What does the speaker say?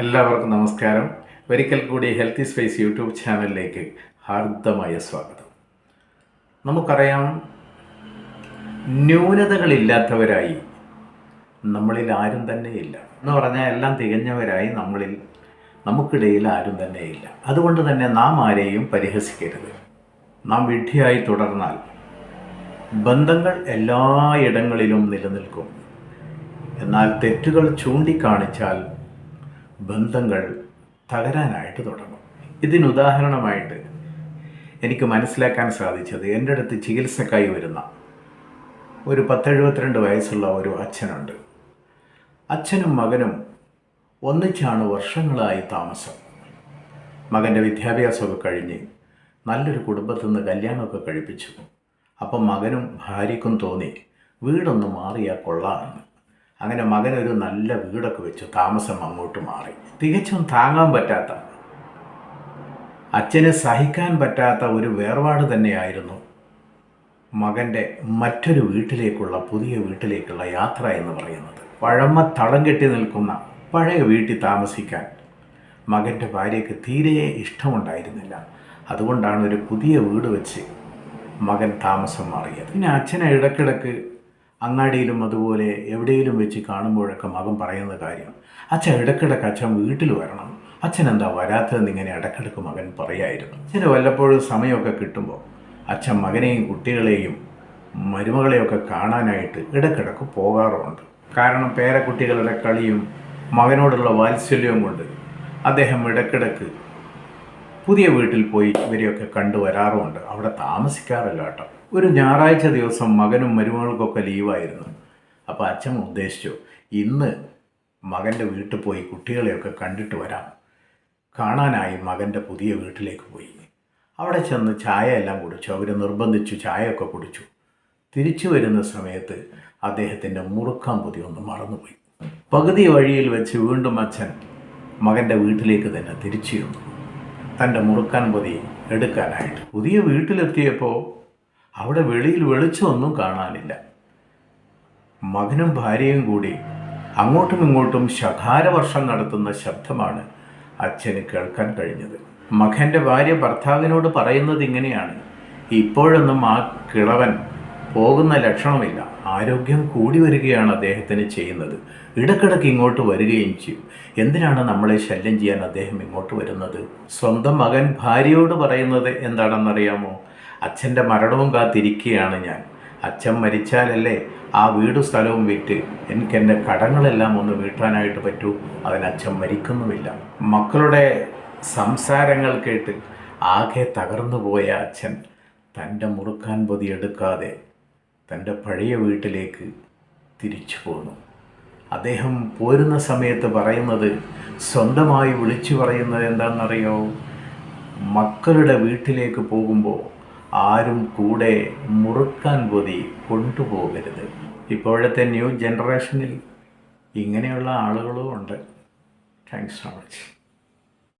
എല്ലാവർക്കും നമസ്കാരം. ഒരിക്കൽ കൂടി ഹെൽത്തി സ്പേസ് യൂട്യൂബ് ചാനലിലേക്ക് ഹാർദമായ സ്വാഗതം. നമുക്കറിയാം, ന്യൂനതകളില്ലാത്തവരായി നമ്മളിൽ ആരും തന്നെയില്ല എന്ന് പറഞ്ഞാൽ എല്ലാം തികഞ്ഞവരായി നമുക്കിടയിൽ ആരും തന്നെയില്ല. അതുകൊണ്ട് തന്നെ നാം ആരെയും പരിഹസിക്കരുത്. നാം വിഡ്ഢിയായി തുടർന്നാൽ ബന്ധങ്ങൾ എല്ലായിടങ്ങളിലും നിലനിൽക്കും. എന്നാൽ തെറ്റുകൾ ചൂണ്ടിക്കാണിച്ചാൽ ബന്ധങ്ങൾ തകരാനായിട്ട് തുടങ്ങും. ഇതിനുദാഹരണമായിട്ട് എനിക്ക് മനസ്സിലാക്കാൻ സാധിച്ചത്, എൻ്റെ അടുത്ത് ചികിത്സക്കായി വരുന്ന ഒരു 10-72 വയസ്സുള്ള ഒരു അച്ഛനുണ്ട്. അച്ഛനും മകനും ഒന്നിച്ചാണ് വർഷങ്ങളായി താമസം. മകൻ്റെ വിദ്യാഭ്യാസമൊക്കെ കഴിഞ്ഞ് നല്ലൊരു കുടുംബത്തിൽ നിന്ന് കല്യാണമൊക്കെ കഴിപ്പിച്ചു. അപ്പം മകനും ഭാര്യയ്ക്കും തോന്നി വീടൊന്ന് മാറിയാൽ കൊള്ളാമെന്ന്. അങ്ങനെ മകനൊരു നല്ല വീടൊക്കെ വെച്ചു. താമസം അങ്ങോട്ട് മാറി. തികച്ചും താങ്ങാൻ പറ്റാത്ത, അച്ഛന് സഹിക്കാൻ പറ്റാത്ത ഒരു വേർപാട് തന്നെയായിരുന്നു മകൻ്റെ മറ്റൊരു പുതിയ വീട്ടിലേക്കുള്ള യാത്ര എന്ന് പറയുന്നത്. പഴമ തളം കെട്ടി നിൽക്കുന്ന പഴയ വീട്ടിൽ താമസിക്കാൻ മകൻ്റെ ഭാര്യയ്ക്ക് തീരെ ഇഷ്ടമുണ്ടായിരുന്നില്ല. അതുകൊണ്ടാണ് ഒരു പുതിയ വീട് വെച്ച് മകൻ താമസം മാറിയത്. പിന്നെ അച്ഛനെ ഇടയ്ക്കിടയ്ക്ക് അങ്ങാടിയിലും അതുപോലെ എവിടെയെങ്കിലും വെച്ച് കാണുമ്പോഴൊക്കെ മകൻ പറയുന്ന കാര്യം, അച്ഛൻ വീട്ടിൽ വരണം, അച്ഛൻ എന്താ വരാത്തതെന്ന് ഇങ്ങനെ ഇടയ്ക്കിടയ്ക്ക് മകൻ പറയായിരുന്നു. അച്ഛന് വല്ലപ്പോഴും സമയമൊക്കെ കിട്ടുമ്പോൾ അച്ഛൻ മകനെയും കുട്ടികളെയും മരുമകളെയൊക്കെ കാണാനായിട്ട് ഇടയ്ക്കിടയ്ക്ക് പോകാറുമുണ്ട്. കാരണം പേരക്കുട്ടികളുടെ കളിയും മകനോടുള്ള വാത്സല്യവും കൊണ്ട് അദ്ദേഹം ഇടയ്ക്കിടയ്ക്ക് പുതിയ വീട്ടിൽ പോയി ഇവരെയൊക്കെ കണ്ടുവരാറുമുണ്ട്. അവിടെ താമസിക്കാറില്ല കേട്ടോ. ഒരു ഞായറാഴ്ച ദിവസം മകനും മരുമകൾക്കൊക്കെ ലീവായിരുന്നു. അപ്പോൾ അച്ഛൻ ഉദ്ദേശിച്ചു, ഇന്ന് മകൻ്റെ വീട്ടിൽ പോയി കുട്ടികളെയൊക്കെ കണ്ടിട്ട് വരാം. കാണാനായി മകൻ്റെ പുതിയ വീട്ടിലേക്ക് പോയി. അവിടെ ചെന്ന് ചായ എല്ലാം കുടിച്ചു. അവർ നിർബന്ധിച്ചു, ചായയൊക്കെ കുടിച്ചു. തിരിച്ചു വരുന്ന സമയത്ത് അദ്ദേഹത്തിൻ്റെ മുറുക്കാൻ പൊതി ഒന്ന് മറന്നുപോയി. പകുതി വഴിയിൽ വെച്ച് വീണ്ടും അച്ഛൻ മകൻ്റെ വീട്ടിലേക്ക് തന്നെ തിരിച്ചു ചെന്നു, തൻ്റെ മുറുക്കാൻ പൊതി എടുക്കാനായിട്ട്. പുതിയ വീട്ടിലെത്തിയപ്പോൾ അവിടെ വെളിയിൽ വെളിച്ചമൊന്നും കാണാനില്ല. മകനും ഭാര്യയും കൂടി അങ്ങോട്ടും ഇങ്ങോട്ടും ശകാരവർഷം നടത്തുന്ന ശബ്ദമാണ് അച്ഛന് കേൾക്കാൻ കഴിഞ്ഞത്. മകൻ്റെ ഭാര്യ ഭർത്താവിനോട് പറയുന്നത് ഇങ്ങനെയാണ്, ഇപ്പോഴൊന്നും ആ കിളവൻ പോകുന്ന ലക്ഷണമില്ല, ആരോഗ്യം കൂടി വരികയാണ് അദ്ദേഹത്തിന് ചെയ്യുന്നത്, ഇടയ്ക്കിടയ്ക്ക് ഇങ്ങോട്ട് വരികയും ചെയ്യും, എന്തിനാണ് നമ്മളെ ശല്യം ചെയ്യാൻ അദ്ദേഹം ഇങ്ങോട്ട് വരുന്നത്? സ്വന്തം മകൻ ഭാര്യയോട് പറയുന്നത് എന്താണെന്നറിയാമോ? അച്ഛൻ്റെ മരണവും കാത്തിരിക്കുകയാണ് ഞാൻ. അച്ഛൻ മരിച്ചാലല്ലേ ആ വീടും സ്ഥലവും വിറ്റ് എനിക്ക് എൻ്റെ കടങ്ങളെല്ലാം ഒന്ന് വീട്ടാനായിട്ട് പറ്റൂ. അതിനച്ഛൻ മരിക്കുന്നുമില്ല. മക്കളുടെ സംസാരങ്ങൾ കേട്ട് ആകെ തകർന്നു പോയ അച്ഛൻ തൻ്റെ മുറുക്കാൻ പൊതി എടുക്കാതെ തൻ്റെ പഴയ വീട്ടിലേക്ക് തിരിച്ചു പോന്നു. അദ്ദേഹം പോരുന്ന സമയത്ത് പറയുന്നത്, സ്വന്തമായി വിളിച്ചു പറയുന്നത് എന്താണെന്നറിയോ? മക്കളുടെ വീട്ടിലേക്ക് പോകുമ്പോൾ ആരും കൂടെ മുറുക്കാൻ പൊതി കൊണ്ടുപോകരുത്. ഇപ്പോഴത്തെ ന്യൂ ജനറേഷനിൽ ഇങ്ങനെയുള്ള ആളുകളും ഉണ്ട്. Thanks so much.